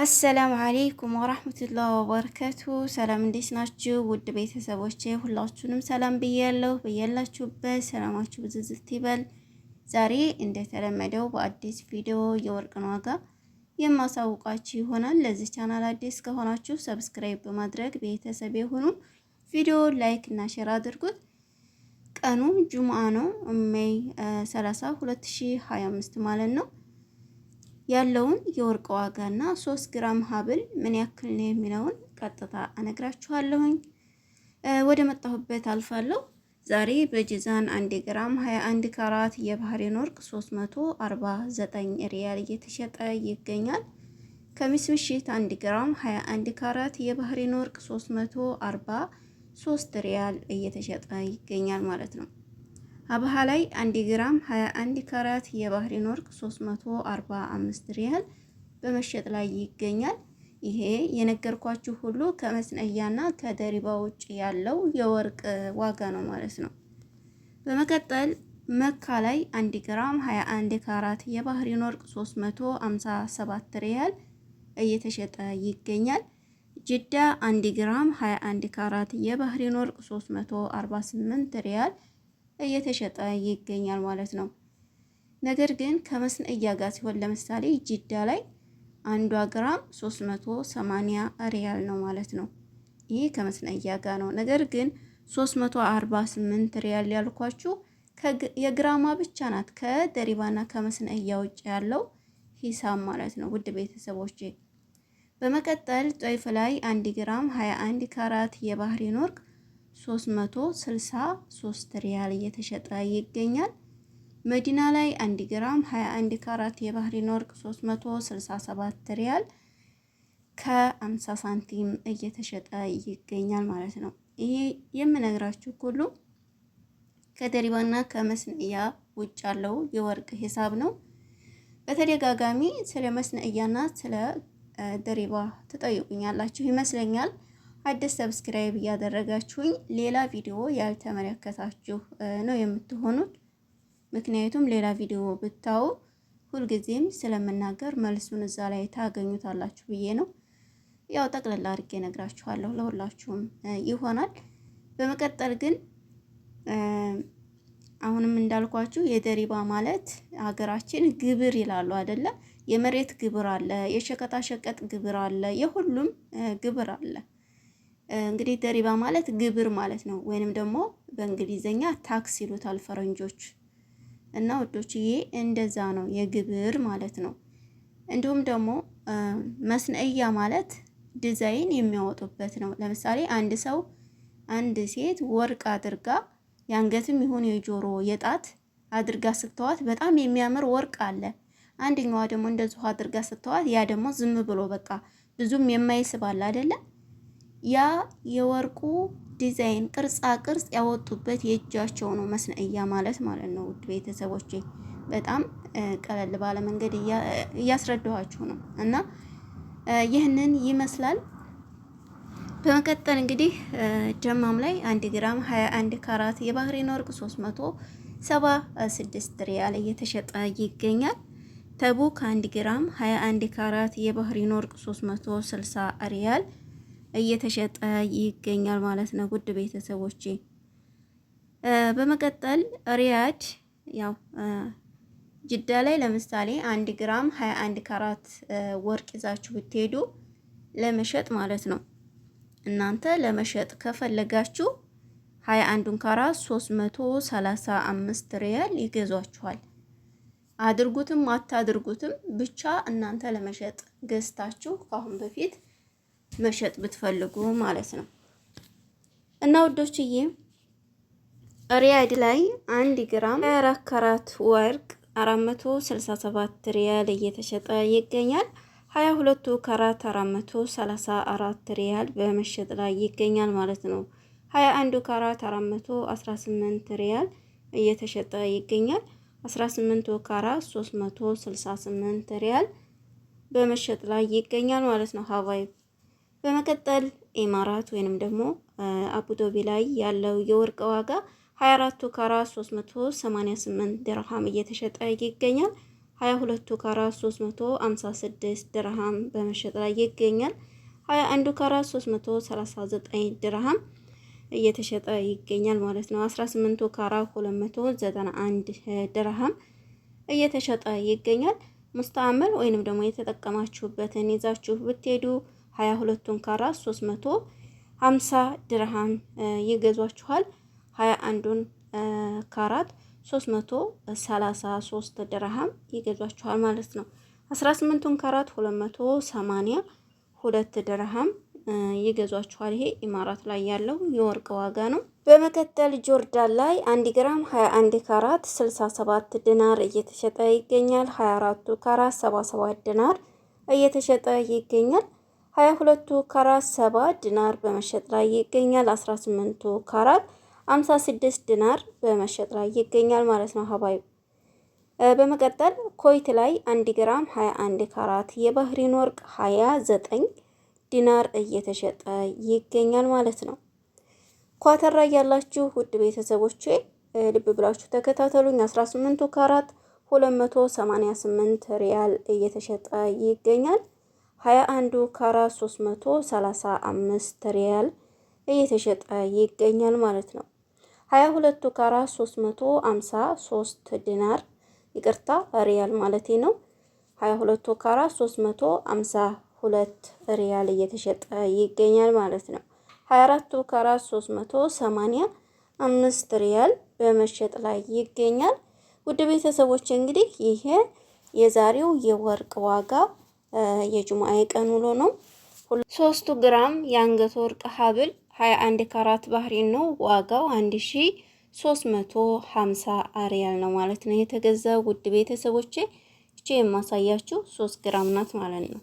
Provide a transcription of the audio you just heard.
አሰላሙ አለይኩም ወራህመቱላሂ ወበረካቱ። ሰላም እንዴት ናችሁ? ውድ ቤተሰቦቼ ሁላችሁንም ሰላም ብያለሁ። በያላችሁበት ሰላማችሁ ብዝዝት ይበል። ዛሬ እንደተለመደው በአዲስ ቪዲዮ የወርቅን ዋጋ የማሳውቃችሁ ይሆናል። ለዚህ ቻናል አዲስ ከሆናችሁ ሰብስክራይብ በማድረግ ቤተሰብ የሆኑ ቪዲዮ ላይክ እና ሼር አድርጉት። ቀኑ ጁምአ ነው፣ ሜይ 30 2025 ማለት ነው። ያለውን የወርቅ ዋጋና 3 ግራም ሀብል ምን ያክል ነው የሚለውን ቀጥታ እነግራችኋለሁኝ። ወደ መጣሁበት አልፋለሁ። ዛሬ በጂዛን 1 ግራም 21 ካራት የባህሬን ወርቅ 349 ሪያል እየተሸጠ ይገኛል። ከሚስ ምሽት 1 ግራም 21 ካራት የባህሬን ወርቅ 343 ሪያል እየተሸጠ ይገኛል ማለት ነው። አብሃ ላይ 1 ግራም 21 ካራት የባህሬን ወርቅ 345 ሪያል በመሸጥ ላይ ይገኛል። ይሄ የነገርኳችሁ ሁሉ ከመስነያና ከደሪባ ውጭ ያለው የወርቅ ዋጋ ነው ማለት ነው። በመቀጠል መካ ላይ 1 ግራም 21 ካራት የባህሬን ወርቅ 357 ሪያል እየተሸጠ ይገኛል። ጅዳ 1 ግራም 21 ካራት የባህሬን ወርቅ 348 ሪያል እየተሸጠ ይገኛል ማለት ነው። ነገር ግን ከመስነያ ጋር ሲሆን ለምሳሌ ጅዳ ላይ 1 ግራም 380 ሪያል ነው ማለት ነው። ይሄ ከመስነያ ጋር ነው። ነገር ግን 348 ሪያል ያልኳችሁ የግራማ ብቻ ናት፣ ከደሪባና ከመስነያ ውጭ ያለው ሂሳብ ማለት ነው ውድ ቤተሰቦቼ። በመቀጠል ጦይፍ ላይ 1 ግራም 21 ካራት የባህሬን ወርቅ 363 ሪያል እየተሸጠ ይገኛል። መዲና ላይ 1 ግራም 21 ካራት የባህሬን ወርቅ 367 ሪያል ከ50 ሳንቲም እየተሸጠ ይገኛል ማለት ነው። ይሄ የምነግራችሁ ሁሉ ከደሪባና ከመስነያ ውጭ ያለው የወርቅ ሂሳብ ነው። በተደጋጋሚ ስለ መስነያና ስለ ደሪባ ትጠይቁኛላችሁ ይመስለኛል። አዲስ ሰብስክራይብ እያደረጋችሁኝ ሌላ ቪዲዮ ያልተመለከታችሁ ነው የምትሆኑት። ምክንያቱም ሌላ ቪዲዮ ብታዩ ሁልጊዜም ስለምናገር መልሱን እዛ ላይ ታገኙታላችሁ ብዬ ነው። ያው ጠቅለላ አድርጌ ነግራችኋለሁ፣ ለሁላችሁም ይሆናል። በመቀጠል ግን አሁንም እንዳልኳችሁ የደሪባ ማለት ሀገራችን ግብር ይላሉ አይደለ? የመሬት ግብር አለ፣ የሸቀጣ ሸቀጥ ግብር አለ፣ የሁሉም ግብር አለ። እንግዲህ ደሪባ ማለት ግብር ማለት ነው፣ ወይንም ደግሞ በእንግሊዘኛ ታክስ ይሉታል ፈረንጆች። እና ወዶችዬ እንደዛ ነው የግብር ማለት ነው። እንዲሁም ደግሞ መስነያ ማለት ዲዛይን የሚያወጡበት ነው። ለምሳሌ አንድ ሴት ወርቅ አድርጋ የአንገትም ይሁን የጆሮ የጣት አድርጋ ስትዋት በጣም የሚያምር ወርቅ አለ። አንደኛዋ ደግሞ እንደዚሁ አድርጋ ስትዋት ያ ደግሞ ዝም ብሎ በቃ ብዙም የማይስብ አለ አይደለም። ያ የወርቁ ዲዛይን ቅርጻ ቅርጽ ያወጡበት የእጃቸው ነው መስነያ ማለት ነው። ውድ ቤተሰቦቼ በጣም ቀለል ባለ መንገድ እያስረዳኋችሁ ነው እና ይህንን ይመስላል። በመቀጠል እንግዲህ ጀማም ላይ 1 ግራም 21 ካራት የባህሬን ወርቅ 376 ሪያል እየተሸጠ ይገኛል። ተቡክ 1 ግራም 21 ካራት የባህሬን ወርቅ 360 ሪያል እየተሸጠ ይገኛል ማለት ነው ውድ ቤተሰቦቼ። በመቀጠል ሪያድ ያው ጅዳ ላይ ለምሳሌ 1 ግራም 21 ካራት ወርቅ ይዛችሁ ብትሄዱ ለመሸጥ ማለት ነው፣ እናንተ ለመሸጥ ከፈለጋችሁ 21ን ካራት 335 ሪያል ይገዟችኋል። አድርጉትም አታድርጉትም ብቻ እናንተ ለመሸጥ ገዝታችሁ ካሁን በፊት መሸጥ ብትፈልጉ ማለት ነው። እና ወዶችዬ ሪያድ ላይ 1 ግራም 24 ካራት ወርቅ 467 ሪያል እየተሸጠ ይገኛል። 22 ካራት 434 ሪያል በመሸጥ ላይ ይገኛል ማለት ነው። 21 ካራት 418 ሪያል እየተሸጠ ይገኛል። 18 ካራት 368 ሪያል በመሸጥ ላይ ይገኛል ማለት ነው ሀባይ። በመቀጠል ኢማራት ወይንም ደግሞ አቡዳቢ ላይ ያለው የወርቅ ዋጋ 24 ካራት 388 ድርሃም እየተሸጠ ይገኛል። 22ቱ ካራት 356 ድርሃም በመሸጥ ላይ ይገኛል። 21ዱ ካራት 339 ድርሃም እየተሸጠ ይገኛል ማለት ነው። 18ቱ ካራት 291 ድርሃም እየተሸጠ ይገኛል። ሙስተዓመል ወይንም ደግሞ የተጠቀማችሁበትን ይዛችሁ ብትሄዱ 22ቱን ካራት 350 ድርሃም ይገዟችኋል። 21ዱን ካራት 333 ድርሃም ይገዟችኋል ማለት ነው። 18ቱን ካራት 282 ድርሃም ይገዟችኋል። ይሄ ኢማራት ላይ ያለው የወርቅ ዋጋ ነው። በመከተል ጆርዳን ላይ 1 ግራም 21 ካራት 67 ዲናር እየተሸጠ ይገኛል። 24ቱ ካራት 77 ዲናር እየተሸጠ ይገኛል። 22ቱ ካራት 70 ዲናር በመሸጥ ላይ ይገኛል። 18ቱ ካራት 56 ዲናር በመሸጥ ላይ ይገኛል ማለት ነው ሀባይ። በመቀጠል ኮይት ላይ 1 ግራም 21 ካራት የባህሪን ወርቅ 29 ዲናር እየተሸጠ ይገኛል ማለት ነው። ኳተር ላይ ያላችሁ ውድ ቤተሰቦቼ ልብ ብላችሁ ተከታተሉኝ። 18ቱ ካራት 288 ሪያል እየተሸጠ ይገኛል። 21ዱ ካራት 335 ሪያል እየተሸጠ ይገኛል ማለት ነው። 22ቱ ካራት 353 ዲናር ይቅርታ ሪያል ማለት ነው። 22ቱ ካራት 352 ሪያል እየተሸጠ ይገኛል ማለት ነው። 24ቱ ካራት 385 ሪያል በመሸጥ ላይ ይገኛል። ውድ ቤተሰቦች እንግዲህ ይሄ የዛሬው የወርቅ ዋጋ የጁምዓ የቀን ውሎ ነው። 3 ግራም የአንገት ወርቅ ሀብል 21 ካራት ባህሪን ነው። ዋጋው 1350 ሪያል ነው ማለት ነው የተገዛው። ውድ ቤተሰቦቼ እቺ የማሳያችሁ 3 ግራም ናት ማለት ነው።